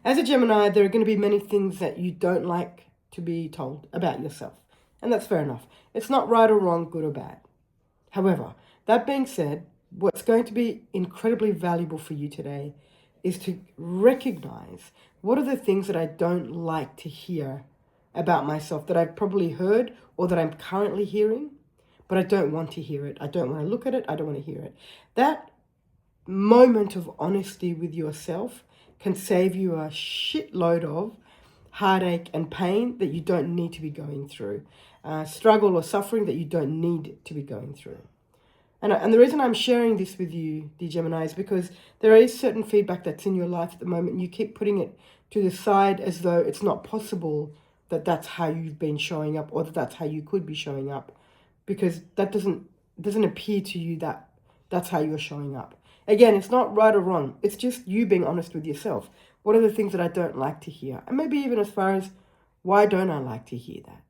As a Gemini, there are going to be many things that you don't like to be told about yourself. And that's fair enough. It's not right or wrong, good or bad. However, that being said, what's going to be incredibly valuable for you today is to recognize what are the things that I don't like to hear about myself that I've probably heard or that I'm currently hearing, but I don't want to hear it. I don't want to look at it. I don't want to hear it. That moment of honesty with yourself can save you a shitload of heartache and pain that you don't need to be going through, struggle or suffering that you don't need to be going through. And the reason I'm sharing this with you, dear Gemini, is because there is certain feedback that's in your life at the moment. And you keep putting it to the side as though it's not possible that that's how you've been showing up or that that's how you could be showing up, because that doesn't appear to you that that's how you're showing up. Again, it's not right or wrong. It's just you being honest with yourself. What are the things that I don't like to hear? And maybe even as far as, why don't I like to hear that?